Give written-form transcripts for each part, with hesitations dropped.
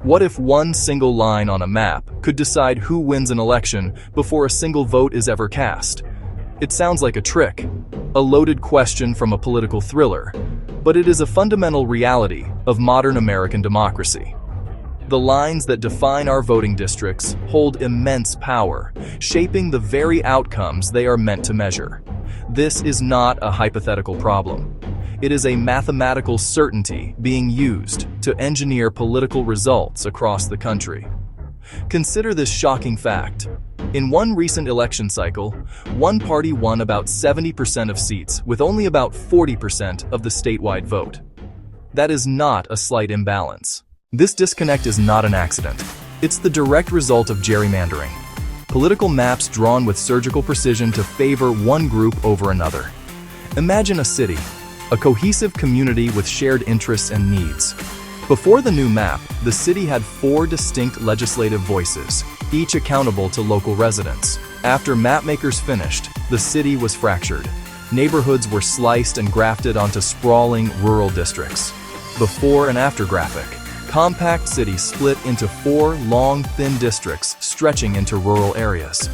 What if one single line on a map could decide who wins an election before a single vote is ever cast? It sounds like a trick, a loaded question from a political thriller, but it is a fundamental reality of modern American democracy. The lines that define our voting districts hold immense power, shaping the very outcomes they are meant to measure. This is not a hypothetical problem. It is a mathematical certainty being used to engineer political results across the country. Consider this shocking fact. In one recent election cycle, one party won about 70% of seats with only about 40% of the statewide vote. That is not a slight imbalance. This disconnect is not an accident. It's the direct result of gerrymandering. Political maps drawn with surgical precision to favor one group over another. Imagine a city, a cohesive community with shared interests and needs. Before the new map, the city had 4 distinct legislative voices, each accountable to local residents. After mapmakers finished, the city was fractured. Neighborhoods were sliced and grafted onto sprawling rural districts. Before and after graphic, compact cities split into 4 long, thin districts stretching into rural areas.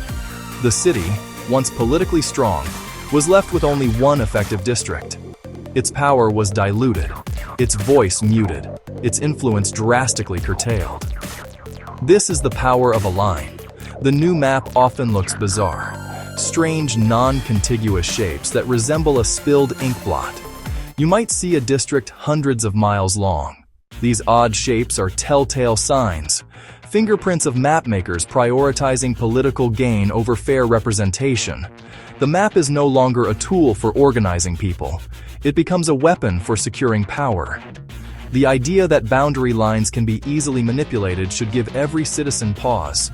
The city, once politically strong, was left with only one effective district. Its power was diluted, its voice muted, its influence drastically curtailed. This is the power of a line. The new map often looks bizarre. Strange, non-contiguous shapes that resemble a spilled ink blot. You might see a district hundreds of miles long. These odd shapes are telltale signs, fingerprints of mapmakers prioritizing political gain over fair representation. The map is no longer a tool for organizing people. It becomes a weapon for securing power. The idea that boundary lines can be easily manipulated should give every citizen pause.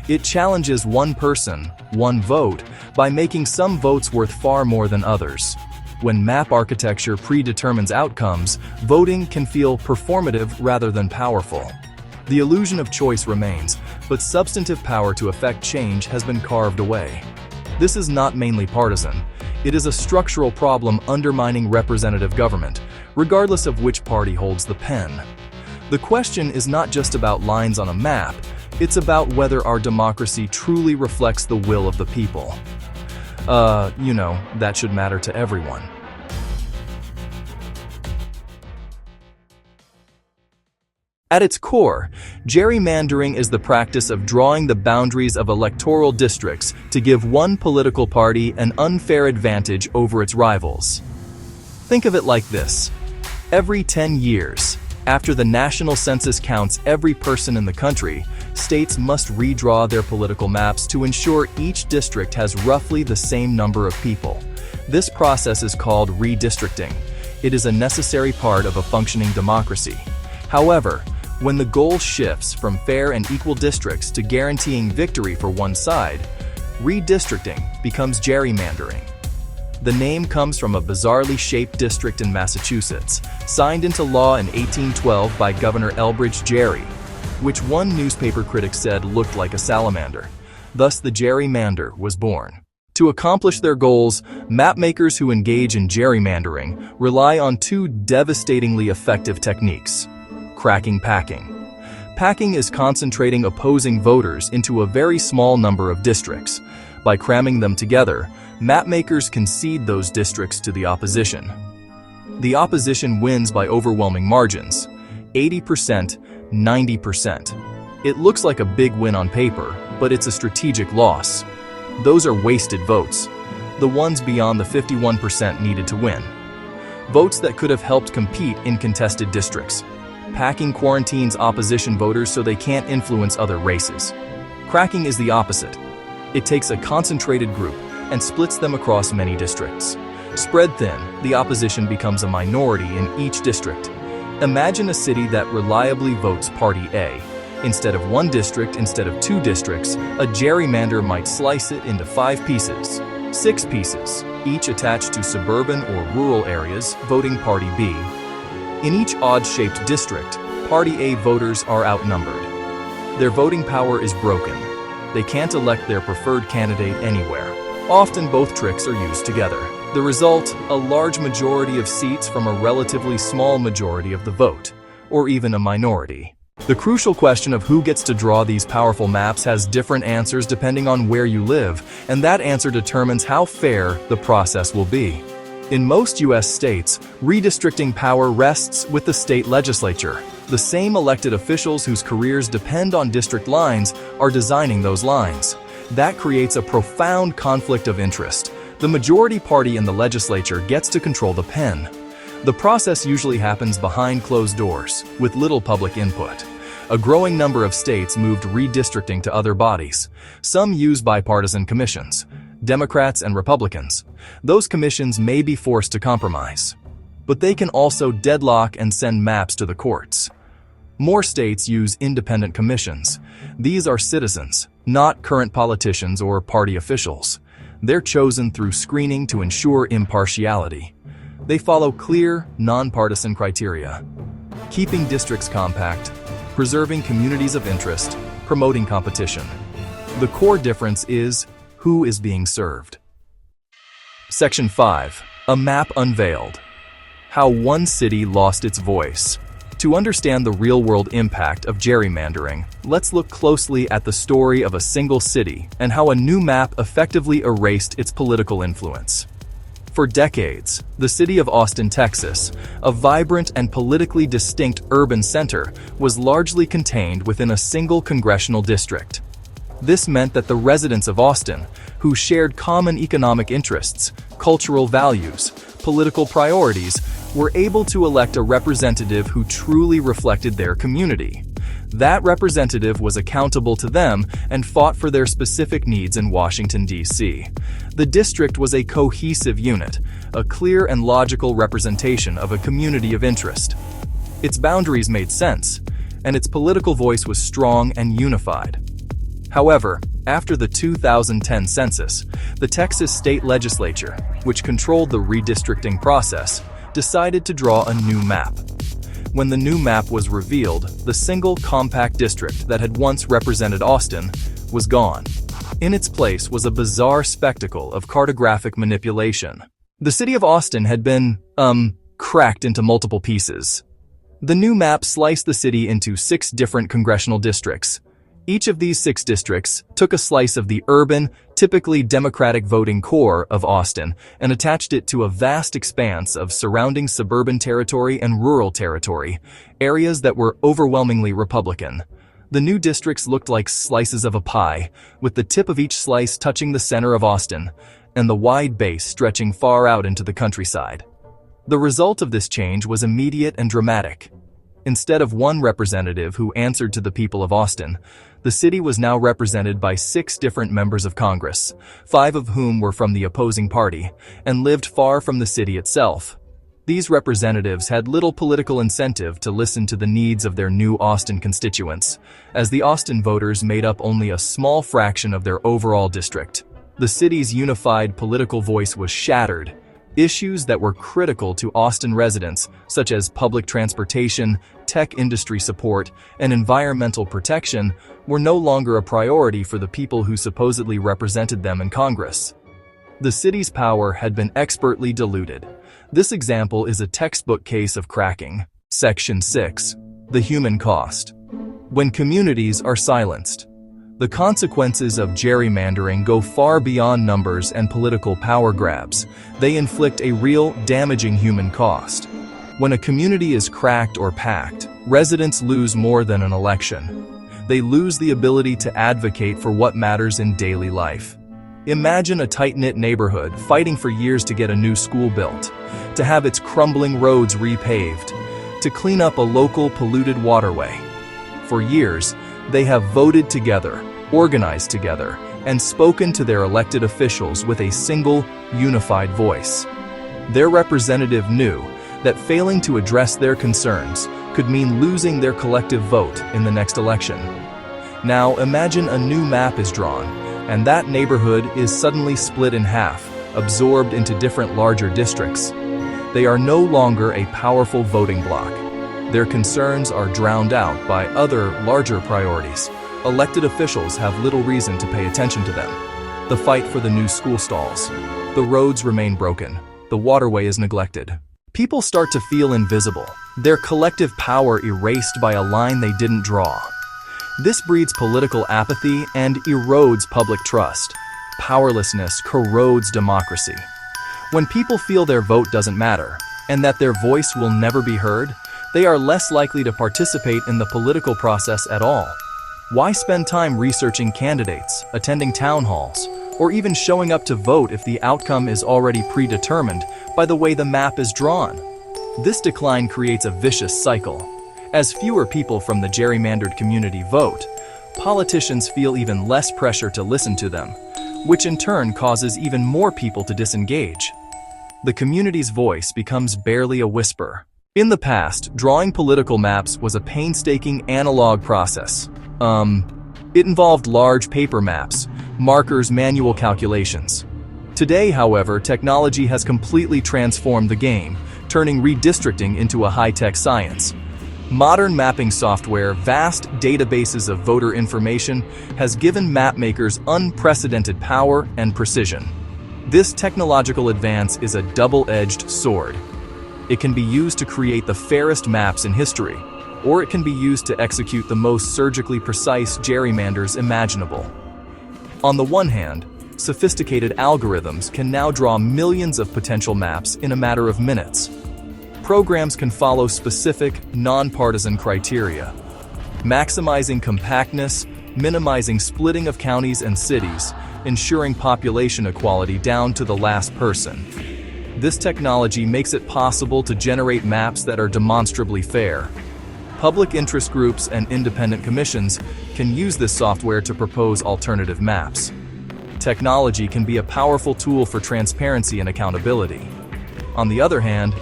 It challenges one person, one vote, by making some votes worth far more than others. When map architecture predetermines outcomes, voting can feel performative rather than powerful. The illusion of choice remains, but substantive power to effect change has been carved away. This is not mainly partisan. It is a structural problem undermining representative government, regardless of which party holds the pen. The question is not just about lines on a map, it's about whether our democracy truly reflects the will of the people. That should matter to everyone. At its core, gerrymandering is the practice of drawing the boundaries of electoral districts to give one political party an unfair advantage over its rivals. Think of it like this. Every 10 years, after the national census counts every person in the country, states must redraw their political maps to ensure each district has roughly the same number of people. This process is called redistricting. It is a necessary part of a functioning democracy. However, when the goal shifts from fair and equal districts to guaranteeing victory for one side, redistricting becomes gerrymandering. The name comes from a bizarrely shaped district in Massachusetts, signed into law in 1812 by Governor Elbridge Gerry, which one newspaper critic said looked like a salamander. Thus, the gerrymander was born. To accomplish their goals, mapmakers who engage in gerrymandering rely on 2 devastatingly effective techniques. Cracking packing. Packing is concentrating opposing voters into a very small number of districts. By cramming them together, mapmakers concede those districts to the opposition. The opposition wins by overwhelming margins, 80%, 90%. It looks like a big win on paper, but it's a strategic loss. Those are wasted votes, the ones beyond the 51% needed to win. Votes that could have helped compete in contested districts. Packing quarantines opposition voters so they can't influence other races. Cracking is the opposite. It takes a concentrated group and splits them across many districts. Spread thin, the opposition becomes a minority in each district. Imagine a city that reliably votes Party A. Instead of one district, instead of 2 districts, a gerrymander might slice it into 5 pieces, 6 pieces, each attached to suburban or rural areas, voting Party B. In each odd-shaped district, Party A voters are outnumbered. Their voting power is broken. They can't elect their preferred candidate anywhere. Often both tricks are used together. The result, a large majority of seats from a relatively small majority of the vote, or even a minority. The crucial question of who gets to draw these powerful maps has different answers depending on where you live, and that answer determines how fair the process will be. In most U.S. states, redistricting power rests with the state legislature. The same elected officials whose careers depend on district lines are designing those lines. That creates a profound conflict of interest. The majority party in the legislature gets to control the pen. The process usually happens behind closed doors, with little public input. A growing number of states moved redistricting to other bodies. Some use bipartisan commissions, Democrats and Republicans. Those commissions may be forced to compromise, but they can also deadlock and send maps to the courts. More states use independent commissions. These are citizens, not current politicians or party officials. They're chosen through screening to ensure impartiality. They follow clear, nonpartisan criteria, keeping districts compact, preserving communities of interest, promoting competition. The core difference is who is being served. Section 5. A map unveiled. How one city lost its voice. To understand the real-world impact of gerrymandering, let's look closely at the story of a single city and how a new map effectively erased its political influence. For decades, the city of Austin, Texas, a vibrant and politically distinct urban center, was largely contained within a single congressional district. This meant that the residents of Austin, who shared common economic interests, cultural values, political priorities, were able to elect a representative who truly reflected their community. That representative was accountable to them and fought for their specific needs in Washington, D.C. The district was a cohesive unit, a clear and logical representation of a community of interest. Its boundaries made sense, and its political voice was strong and unified. However, after the 2010 census, the Texas state legislature, which controlled the redistricting process, decided to draw a new map. When the new map was revealed, the single compact district that had once represented Austin was gone. In its place was a bizarre spectacle of cartographic manipulation. The city of Austin had been, cracked into multiple pieces. The new map sliced the city into 6 different congressional districts. Each of these 6 districts took a slice of the urban, typically Democratic voting core of Austin and attached it to a vast expanse of surrounding suburban territory and rural territory, areas that were overwhelmingly Republican. The new districts looked like slices of a pie, with the tip of each slice touching the center of Austin, and the wide base stretching far out into the countryside. The result of this change was immediate and dramatic. Instead of one representative who answered to the people of Austin, the city was now represented by 6 different members of Congress, 5 of whom were from the opposing party, and lived far from the city itself. These representatives had little political incentive to listen to the needs of their new Austin constituents, as the Austin voters made up only a small fraction of their overall district. The city's unified political voice was shattered. Issues that were critical to Austin residents, such as public transportation, tech industry support, and environmental protection, were no longer a priority for the people who supposedly represented them in Congress. The city's power had been expertly diluted. This example is a textbook case of cracking. Section 6. The human cost. When communities are silenced. The consequences of gerrymandering go far beyond numbers and political power grabs. They inflict a real, damaging human cost. When a community is cracked or packed, residents lose more than an election. They lose the ability to advocate for what matters in daily life. Imagine a tight-knit neighborhood fighting for years to get a new school built, to have its crumbling roads repaved, to clean up a local polluted waterway. For years, they have voted together, organized together, and spoken to their elected officials with a single, unified voice. Their representative knew that failing to address their concerns could mean losing their collective vote in the next election. Now imagine a new map is drawn, and that neighborhood is suddenly split in half, absorbed into different larger districts. They are no longer a powerful voting bloc. Their concerns are drowned out by other, larger priorities. Elected officials have little reason to pay attention to them. The fight for the new school stalls. The roads remain broken. The waterway is neglected. People start to feel invisible. their collective power erased by a line they didn't draw. This breeds political apathy and erodes public trust. Powerlessness corrodes democracy. When people feel their vote doesn't matter, and that their voice will never be heard, they are less likely to participate in the political process at all. Why spend time researching candidates, attending town halls, or even showing up to vote if the outcome is already predetermined by the way the map is drawn? This decline creates a vicious cycle. As fewer people from the gerrymandered community vote, politicians feel even less pressure to listen to them, which in turn causes even more people to disengage. The community's voice becomes barely a whisper. In the past, drawing political maps was a painstaking analog process. It involved large paper maps, markers, manual calculations. Today, however, technology has completely transformed the game, turning redistricting into a high-tech science. Modern mapping software, vast databases of voter information, has given mapmakers unprecedented power and precision. This technological advance is a double-edged sword. It can be used to create the fairest maps in history, or it can be used to execute the most surgically precise gerrymanders imaginable. On the one hand, sophisticated algorithms can now draw millions of potential maps in a matter of minutes. Programs can follow specific, nonpartisan criteria, maximizing compactness, minimizing splitting of counties and cities, ensuring population equality down to the last person. This technology makes it possible to generate maps that are demonstrably fair. Public interest groups and independent commissions can use this software to propose alternative maps. Technology can be a powerful tool for transparency and accountability. On the other hand,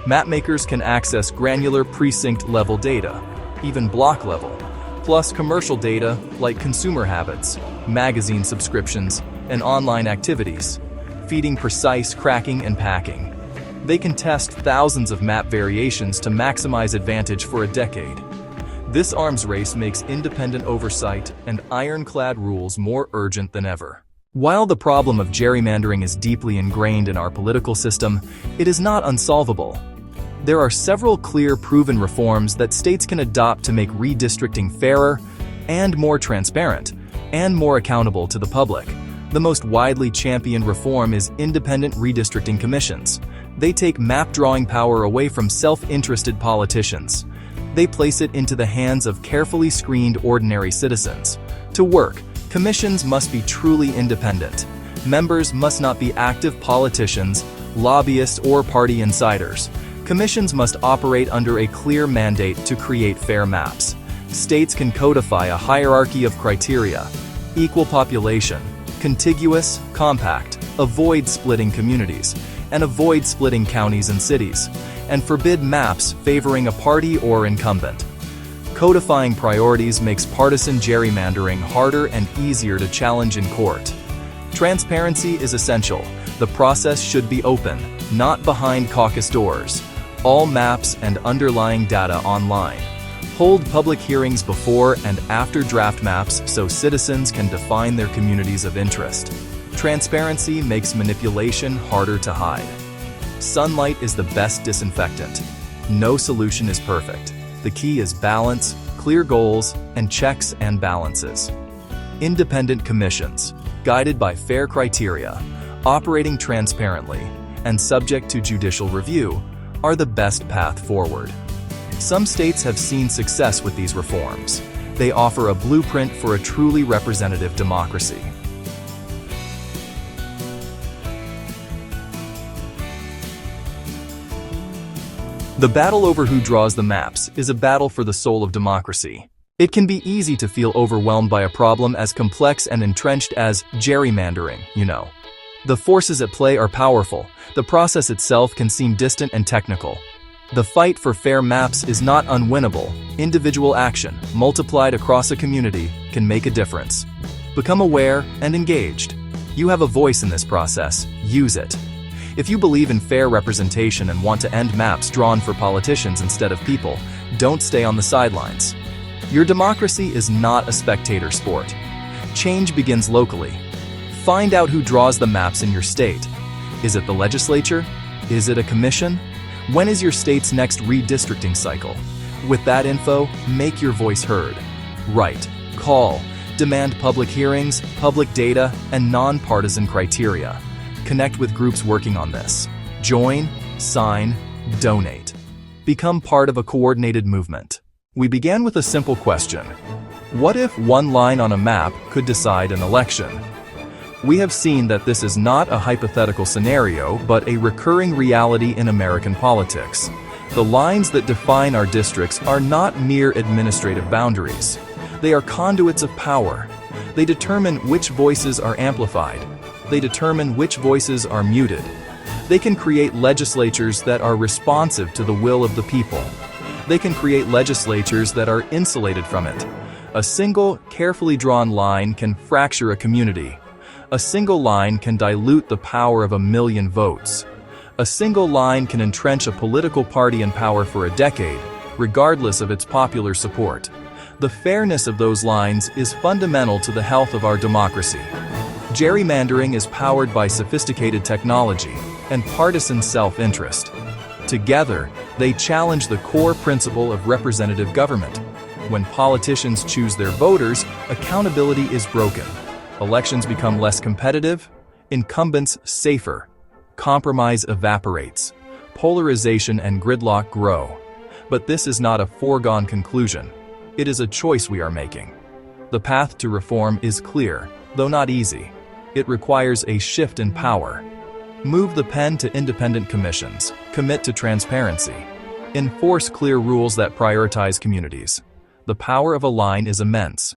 mapmakers can access granular precinct-level data, even block-level, plus commercial data like consumer habits, magazine subscriptions, and online activities, feeding precise cracking and packing. They can test thousands of map variations to maximize advantage for a decade. This arms race makes independent oversight and ironclad rules more urgent than ever. While the problem of gerrymandering is deeply ingrained in our political system, it is not unsolvable. There are several clear, proven reforms that states can adopt to make redistricting fairer and more transparent and more accountable to the public. The most widely championed reform is independent redistricting commissions. They take map drawing power away from self-interested politicians. They place it into the hands of carefully screened ordinary citizens. To work, commissions must be truly independent. Members must not be active politicians, lobbyists, or party insiders. Commissions must operate under a clear mandate to create fair maps. States can codify a hierarchy of criteria: equal population, contiguous, compact, avoid splitting communities, and avoid splitting counties and cities, and forbid maps favoring a party or incumbent. Codifying priorities makes partisan gerrymandering harder and easier to challenge in court. Transparency is essential. The process should be open, not behind caucus doors. All maps and underlying data online. Hold public hearings before and after draft maps so citizens can define their communities of interest. Transparency makes manipulation harder to hide. Sunlight is the best disinfectant. No solution is perfect. The key is balance, clear goals, and checks and balances. Independent commissions, guided by fair criteria, operating transparently, and subject to judicial review, are the best path forward. Some states have seen success with these reforms. They offer a blueprint for a truly representative democracy. The battle over who draws the maps is a battle for the soul of democracy. It can be easy to feel overwhelmed by a problem as complex and entrenched as gerrymandering, The forces at play are powerful. The process itself can seem distant and technical. The fight for fair maps is not unwinnable. Individual action, multiplied across a community, can make a difference. Become aware and engaged. You have a voice in this process. Use it. If you believe in fair representation and want to end maps drawn for politicians instead of people, don't stay on the sidelines. Your democracy is not a spectator sport. Change begins locally. Find out who draws the maps in your state. Is it the legislature? Is it a commission? When is your state's next redistricting cycle? With that info, make your voice heard. Write, call, demand public hearings, public data, and non-partisan criteria. Connect with groups working on this. Join, sign, donate. Become part of a coordinated movement. We began with a simple question. What if one line on a map could decide an election? We have seen that this is not a hypothetical scenario, but a recurring reality in American politics. The lines that define our districts are not mere administrative boundaries. They are conduits of power. They determine which voices are amplified. They determine which voices are muted. They can create legislatures that are responsive to the will of the people. They can create legislatures that are insulated from it. A single, carefully drawn line can fracture a community. A single line can dilute the power of 1 million votes. A single line can entrench a political party in power for a decade, regardless of its popular support. The fairness of those lines is fundamental to the health of our democracy. Gerrymandering is powered by sophisticated technology and partisan self-interest. Together, they challenge the core principle of representative government. When politicians choose their voters, accountability is broken. Elections become less competitive, incumbents safer. Compromise evaporates. Polarization and gridlock grow. But this is not a foregone conclusion. It is a choice we are making. The path to reform is clear, though not easy. It requires a shift in power. Move the pen to independent commissions. Commit to transparency. Enforce clear rules that prioritize communities. The power of a line is immense.